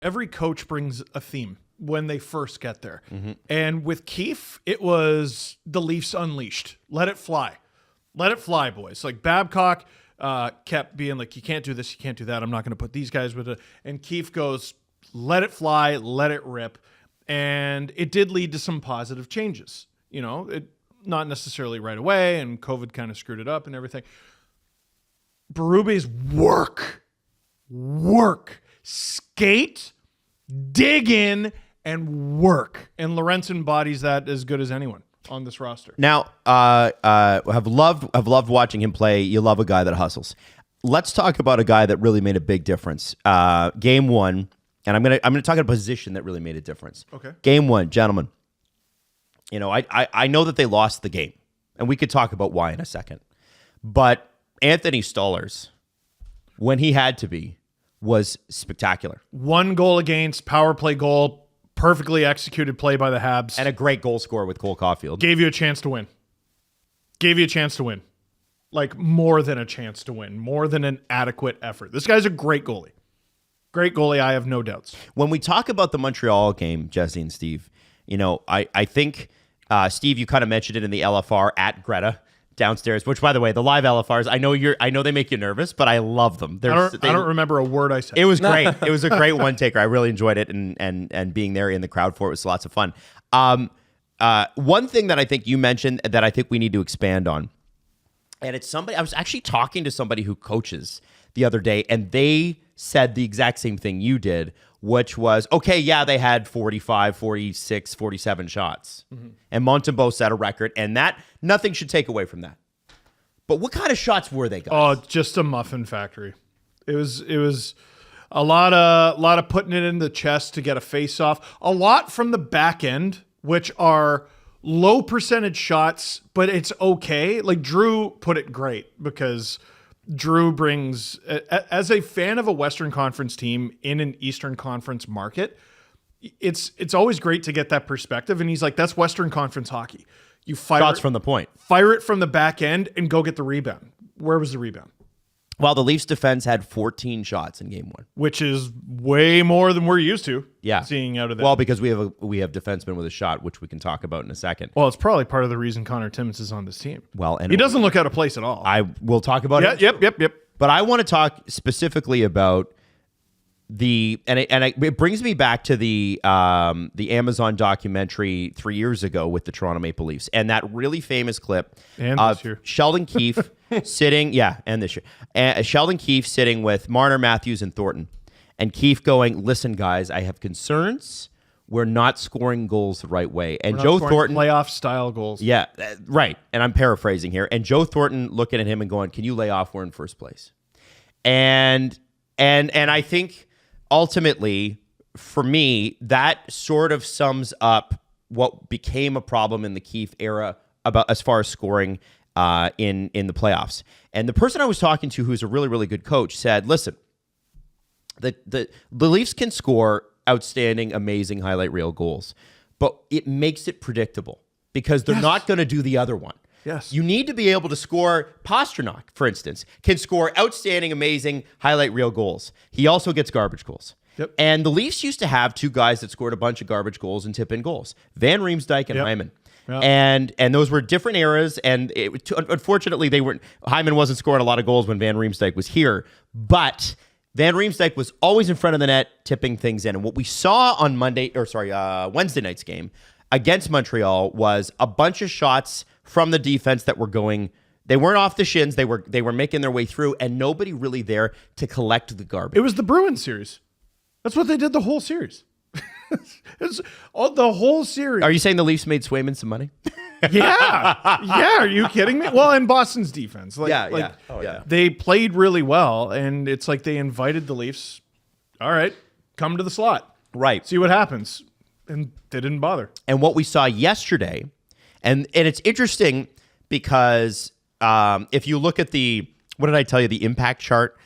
every coach brings a theme when they first get there. And with Keefe, it was the Leafs unleashed. Let it fly. Let it fly, boys. Like Babcock kept being like, you can't do this, you can't do that. I'm not going to put these guys with it. And Keefe goes, let it fly, let it rip. And it did lead to some positive changes. You know, it not necessarily right away, and COVID kind of screwed it up and everything. Berube's work, skate, dig in, and work. And Lorentz embodies that as good as anyone on this roster. Now, have loved watching him play. You love a guy that hustles. Let's talk about a guy that really made a big difference. Game one, and I'm gonna talk about a position that really made a difference. Okay. Game one, gentlemen. You know, I know that they lost the game, and we could talk about why in a second. But Anthony Stolarz, when he had to be, was spectacular. 1 goal against, power play goal, perfectly executed play by the Habs. And a great goal scorer with Cole Caulfield. Gave you a chance to win. Like more than a chance to win. More than an adequate effort. This guy's a great goalie. Great goalie, I have no doubts. When we talk about the Montreal game, Jesse and Steve, you know, I think, Steve, you kind of mentioned it in the LFR at Greta downstairs, which, by the way, the live LFRs, I know they make you nervous, but I love them. I don't remember a word I said. It was great. It was a great one taker. I really enjoyed it, and being there in the crowd for it was lots of fun. One thing that I think you mentioned that I think we need to expand on, and it's somebody, I was actually talking to somebody who coaches the other day, and they said the exact same thing you did, which was, okay, yeah, they had 45, 46, 47 shots. And Montembeault set a record, and that nothing should take away from that. But what kind of shots were they, guys? Oh, just a muffin factory. It was a lot of putting it in the chest to get a face off. A lot from the back end, which are low percentage shots, but it's okay. Like Drew put it great because Drew brings, as a fan of a Western Conference team in an Eastern Conference market, it's always great to get that perspective. And he's like, that's Western Conference hockey. You fire shots from the point. Fire it from the back end and go get the rebound. Where was the rebound? Well, the Leafs defense had 14 shots in game one, which is way more than we're used to. Yeah, seeing out of that. Well, because we have defensemen with a shot, which we can talk about in a second. Well, it's probably part of the reason Connor Timmins is on this team. Well, and he doesn't look out of place at all. I will talk about it. Yep. But I want to talk specifically about it brings me back to the Amazon documentary 3 years ago with the Toronto Maple Leafs and that really famous clip of Sheldon Keefe sitting, and this year, Sheldon Keefe sitting with Marner, Matthews, and Thornton, and Keefe going, "Listen, guys, I have concerns. We're not scoring goals the right way." And Joe Thornton, playoff style goals. Yeah, right. And I'm paraphrasing here. And Joe Thornton looking at him and going, "Can you lay off? We're in first place." And I think ultimately, for me, that sort of sums up what became a problem in the Keefe era about as far as scoring in the playoffs. And the person I was talking to, who's a really, really good coach, said, "Listen, the Leafs can score outstanding, amazing highlight reel goals, but it makes it predictable because they're not going to do the other one." Yes. You need to be able to score. Pasternak, for instance, can score outstanding, amazing highlight reel goals. He also gets garbage goals. Yep. And the Leafs used to have two guys that scored a bunch of garbage goals and tip-in goals, Van Riemsdyk and Hyman. Yep. And those were different eras, and unfortunately, Hyman wasn't scoring a lot of goals when Van Riemsdyk was here, but Van Riemsdyk was always in front of the net, tipping things in. And what we saw on Wednesday night's game against Montreal was a bunch of shots from the defense that were going. They weren't off the shins. They were making their way through, and nobody really there to collect the garbage. It was the Bruins series. That's what they did the whole series. The whole series. Are you saying the Leafs made Swayman some money? Yeah. Are you kidding me? Well, and Boston's defense. They played really well, and it's like they invited the Leafs. All right, come to the slot. Right. See what happens. And they didn't bother. And what we saw yesterday, and it's interesting because if you look at what did I tell you, the impact chart?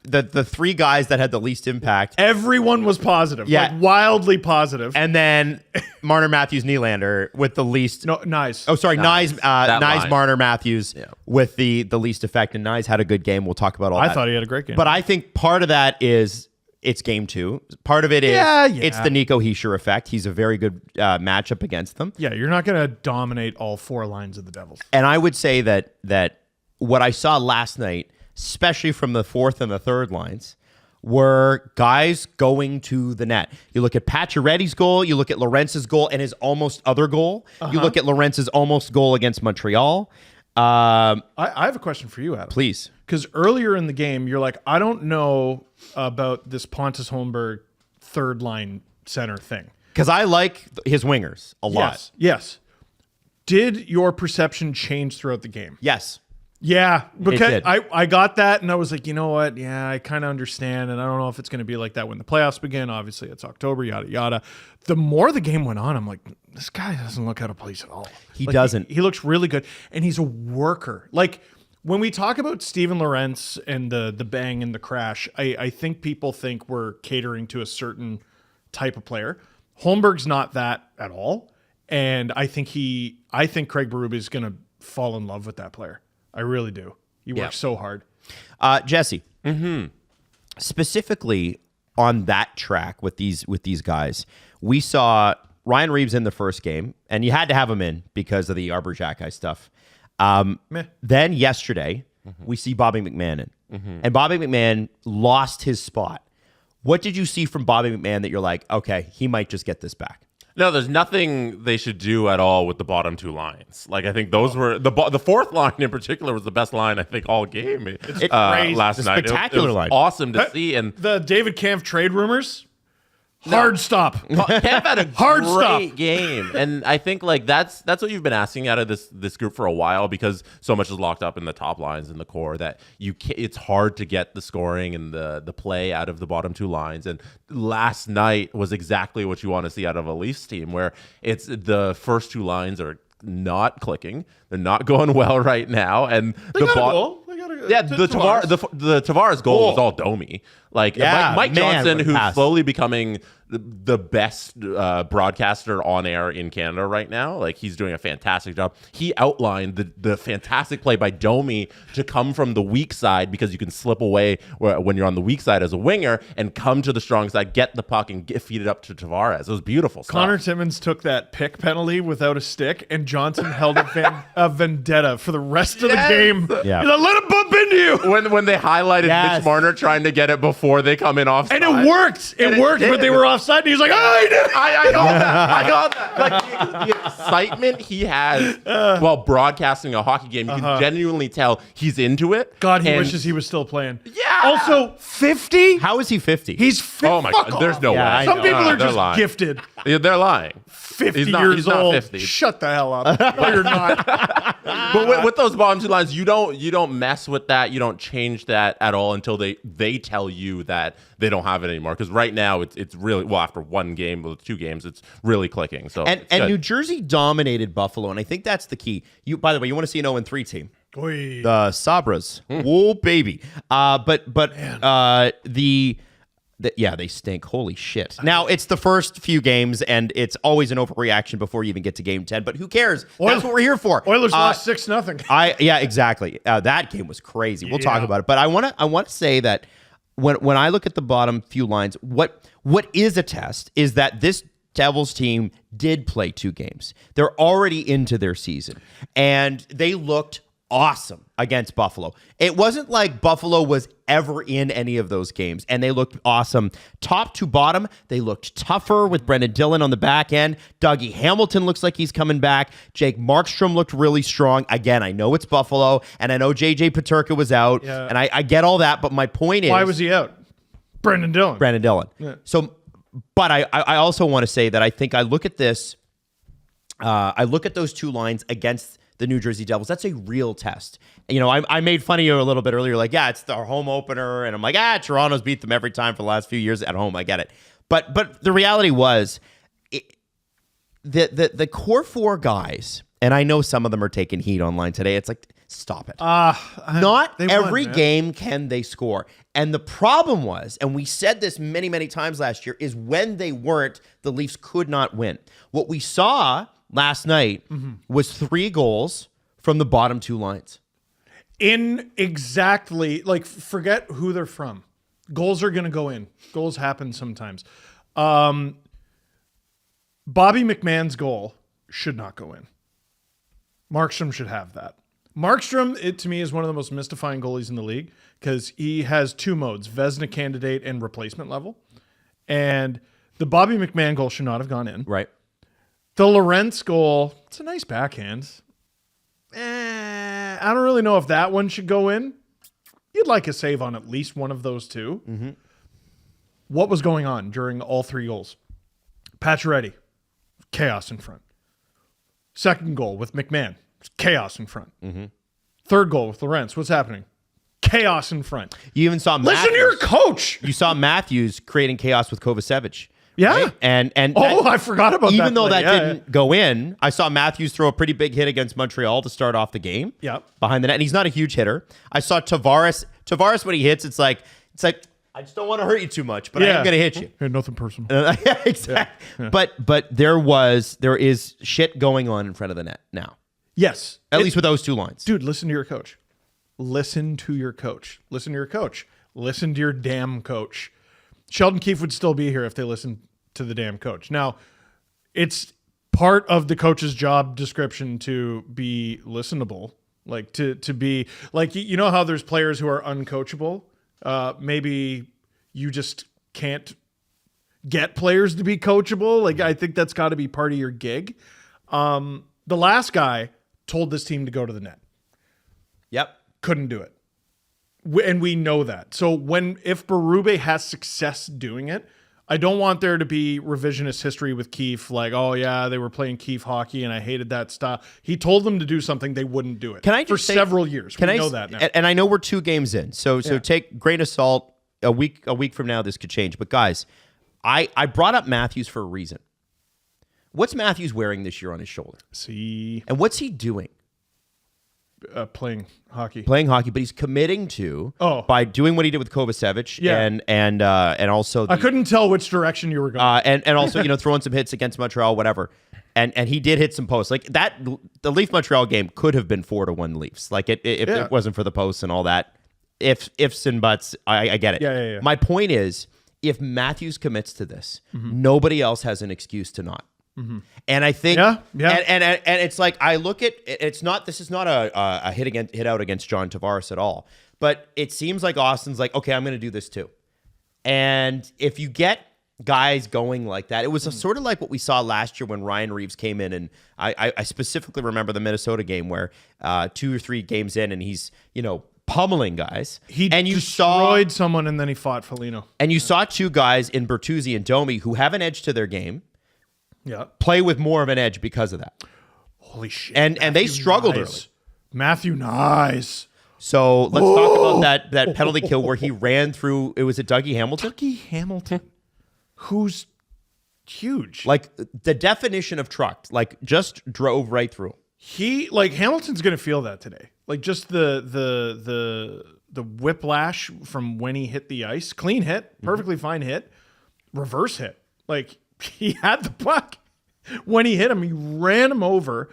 The three guys that had the least impact. Everyone was positive. Yeah. Like wildly positive. And then Marner, Matthews, Nylander with the least. No, Nyes. Oh, sorry. Nyes, Marner, Matthews with the least effect. And Nyes had a good game. We'll talk about all that. I thought he had a great game. But I think part of that is it's game 2. Part of it is it's the Nico Hischier effect. He's a very good matchup against them. Yeah, you're not going to dominate all 4 lines of the Devils. And I would say that what I saw last night, especially from the 4th and the 3rd lines, were guys going to the net. You look at Pacioretty's goal, you look at Lorentz's goal and his almost other goal. You look at Lorentz's almost goal against Montreal. I have a question for you, Adam. Please. Because earlier in the game, you're like, I don't know about this Pontus Holmberg 3rd line center thing. Because I like his wingers a lot. Yes. Did your perception change throughout the game? Yes. Yeah, because did. I got that, and I was like, you know what? Yeah, I kind of understand, and I don't know if it's going to be like that when the playoffs begin. Obviously, it's October, yada, yada. The more the game went on, I'm like, this guy doesn't look out of place at all. He doesn't. He looks really good, and he's a worker. Like, when we talk about Steven Lorentz and the bang and the crash, I think people think we're catering to a certain type of player. Holmberg's not that at all, and I think Craig Berube is going to fall in love with that player. I really do. He works so hard. Jesse, specifically on that track with these guys, we saw Ryan Reeves in the first game, and you had to have him in because of the Arbor Xhekaj stuff. Then yesterday, we see Bobby McMahon in. And Bobby McMahon lost his spot. What did you see from Bobby McMahon that you're like, okay, he might just get this back? No, there's nothing they should do at all with the bottom 2 lines. Like, I think those were the 4th line in particular was the best line I think all game last night. Spectacular it was line, awesome to see. And the David Kampf trade rumors. Hard stop. Camp had a Hard great stop. game, and I think like that's what you've been asking out of this group for a while, because so much is locked up in the top lines and the core that it's hard to get the scoring and the play out of the bottom 2 lines. And last night was exactly what you want to see out of a Leafs team, where it's the first 2 lines are not clicking, they're not going well right now, and They got a goal. the Tavares goal was all Domi. Like Mike Johnson, who's slowly becoming the best broadcaster on air in Canada right now. Like, he's doing a fantastic job. He outlined the fantastic play by Domi to come from the weak side, because you can slip away when you're on the weak side as a winger and come to the strong side, get the puck, and feed it up to Tavares. It was beautiful stuff. Connor Timmins took that pick penalty without a stick, and Johnson held a vendetta for the rest of the game. Yeah. He's like, let him bump into you. When they highlighted Mitch Marner trying to get it before they come in offside. And it worked. It worked, but they were offside, and he was like, oh, he did it. I got that. Like, the excitement he has while broadcasting a hockey game, you can genuinely tell he's into it. God, he wishes he was still playing. Yeah. Also, 50? How is he 50? He's 50. Oh my God, there's no way. Some people are just lying. gifted. Yeah, they're lying. 50 he's years not old. 50. Shut the hell up. No, you're not. But with those bottom 2 lines, you don't mess with that. You don't change that at all until they tell you that they don't have it anymore. Because right now it's really, well, after 1 game, 2 games, it's really clicking. So and New Jersey dominated Buffalo, and I think that's the key. By the way, you want to see an 0-3 team? Oy. The Sabres. Oh, baby. They stink. Holy shit. Now, it's the first few games, and it's always an overreaction before you even get to game 10, but who cares? That's what we're here for. Oilers lost 6-0. Yeah, exactly. That game was crazy. We'll talk about it. But I want to say that when I look at the bottom few lines, what is a test is that this Devils team did play 2 games. They're already into their season, and they looked awesome against Buffalo. It wasn't like Buffalo was ever in any of those games, and they looked awesome. Top to bottom, they looked tougher with Brendan Dillon on the back end. Dougie Hamilton looks like he's coming back. Jake Markstrom looked really strong. Again, I know it's Buffalo, and I know JJ Peterka was out, and I get all that, but my point is... Why was he out? Brendan Dillon. Yeah. So, but I also want to say that I think I look at this, I look at those 2 lines against the New Jersey Devils. That's a real test. You know, I made fun of you a little bit earlier, like, yeah, it's their home opener, and I'm like, Toronto's beat them every time for the last few years at home. I get it. But the reality was, the core 4 guys, and I know some of them are taking heat online today. It's like, stop it. Not every game can they score. And the problem was, and we said this many, many times last year, is when they weren't, the Leafs could not win. What we saw last night was 3 goals from the bottom 2 lines. In exactly, like, forget who they're from. Goals are going to go in. Goals happen sometimes. Bobby McMahon's goal should not go in. Markstrom should have that. Markstrom, to me, is one of the most mystifying goalies in the league because he has two modes, Vezina candidate and replacement level. And the Bobby McMahon goal should not have gone in. Right. The Lorentz goal, it's a nice backhand. I don't really know if that one should go in. You'd like a save on at least one of those two. Mm-hmm. What was going on during all three goals? Pacioretty, chaos in front. Second goal with McMahon, chaos in front. Mm-hmm. Third goal with Lorentz, what's happening? Chaos in front. You even saw Listen to your coach. You saw Matthews creating chaos with Kovacevic. Yeah. Right? And I forgot about that. Even though that didn't go in, I saw Matthews throw a pretty big hit against Montreal to start off the game. Yep. Behind the net. And he's not a huge hitter. I saw Tavares when he hits, it's like I just don't want to hurt you too much, but I am going to hit you. Yeah, nothing personal. Yeah, exactly. Yeah. But there is shit going on in front of the net now. Yes. At least with those two lines. Dude, listen to your coach. Listen to your coach. Listen to your coach. Listen to your damn coach. Sheldon Keefe would still be here if they listened to the damn coach. Now, it's part of the coach's job description to be listenable, like to be like, you know how there's players who are uncoachable. Maybe you just can't get players to be coachable. Like I think that's got to be part of your gig. The last guy told this team to go to the net. Yep, couldn't do it. And we know that. So if Berube has success doing it, I don't want there to be revisionist history with Keefe, like, oh yeah, they were playing Keefe hockey and I hated that style. He told them to do something, they wouldn't do it. Can I just for say, several years? We know that now. And I know we're 2 games in, so take grain of salt. A week from now, this could change. But guys, I brought up Matthews for a reason. What's Matthews wearing this year on his shoulder? See, and what's he doing? Playing hockey, but he's committing to by doing what he did with Kovacevic, and also I couldn't tell which direction you were going, and also throwing some hits against Montreal, whatever, and he did hit some posts like that. The Leaf Montreal game could have been 4-1 Leafs, like if it wasn't for the posts and all that. Ifs and buts, I get it. Yeah. My point is, if Matthews commits to this, nobody else has an excuse to not. Mm-hmm. And I think, and it's like I look at it's not. This is not a hit out against John Tavares at all. But it seems like Austin's like, okay, I'm going to do this too. And if you get guys going like that, it was sort of like what we saw last year when Ryan Reeves came in, and I specifically remember the Minnesota game where 2 or 3 games in, and he's pummeling guys. He destroyed someone, and then he fought Foligno. And you saw 2 guys in Bertuzzi and Domi who have an edge to their game. Yeah, play with more of an edge because of that. Holy shit! And they struggled early. Matthew Nyes. So let's talk about that penalty kill where he ran through. It was a Dougie Hamilton. Dougie Hamilton, who's huge. Like the definition of trucked. Like just drove right through. Hamilton's gonna feel that today. Like just the whiplash from when he hit the ice. Clean hit, perfectly fine hit, reverse hit. Like. He had the puck. When he hit him, he ran him over,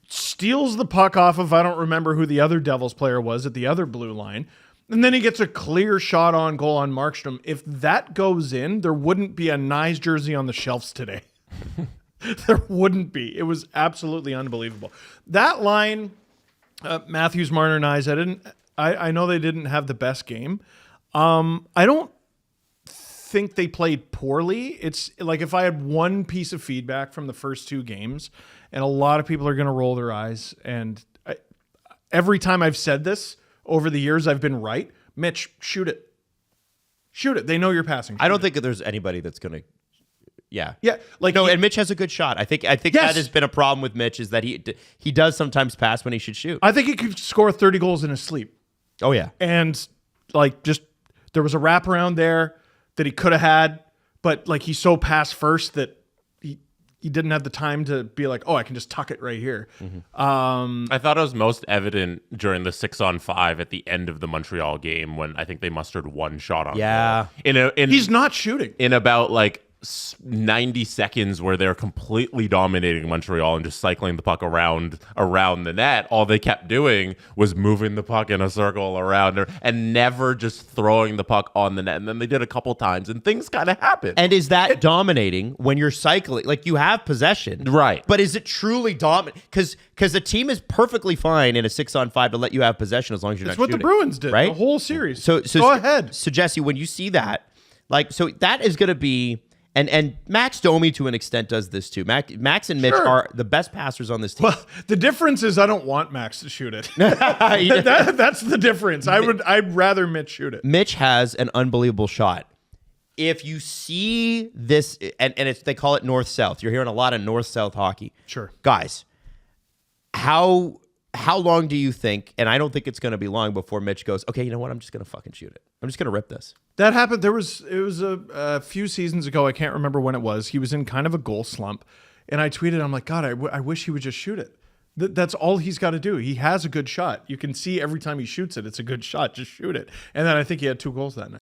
steals the puck off of, I don't remember who the other Devils player was at the other blue line, and then he gets a clear shot on goal on Markstrom. If that goes in, there wouldn't be a Nyes jersey on the shelves today. There wouldn't be. It was absolutely unbelievable. That line, Matthews, Marner, Nyes, I know they didn't have the best game. I don't think they played poorly. It's like if I had one piece of feedback from the first 2 games, and a lot of people are going to roll their eyes, and every time I've said this over the years, I've been right. Mitch, shoot it. They know you're passing. I don't think that there's anybody that's going to. Yeah. Like and Mitch has a good shot. I think that has been a problem with Mitch is that he does sometimes pass when he should shoot. I think he could score 30 goals in his sleep. Oh yeah. And just there was a wraparound there that he could have had, but he's so pass first that he didn't have the time to be like, oh, I can just tuck it right here. Mm-hmm. I thought it was most evident during the 6-on-5 at the end of the Montreal game when I think they mustered 1 shot on goal. Yeah. He's not shooting. In about 90 seconds where they're completely dominating Montreal and just cycling the puck around the net, all they kept doing was moving the puck in a circle around and never just throwing the puck on the net. And then they did a couple times and things kind of happened. And is that dominating when you're cycling? Like, you have possession. Right. But is it truly dominant? Because the team is perfectly fine in a 6-on-5 to let you have possession as long as you're not shooting. That's what the Bruins did, right? The whole series. So go ahead. So Jesse, when you see that, like, so that is going to be... And Max Domi, to an extent, does this too. Max and Mitch are the best passers on this team. Well, the difference is I don't want Max to shoot it. That's the difference. I'd rather Mitch shoot it. Mitch has an unbelievable shot. If you see this, and they call it north-south. You're hearing a lot of north-south hockey. Sure. Guys, how long do you think, and I don't think it's going to be long before Mitch goes, okay, you know what? I'm just going to fucking shoot it. I'm just going to rip this. That happened. It was a few seasons ago. I can't remember when it was. He was in kind of a goal slump. And I tweeted, I'm like, God, I wish he would just shoot it. That's all he's got to do. He has a good shot. You can see every time he shoots it, it's a good shot. Just shoot it. And then I think he had 2 goals that night.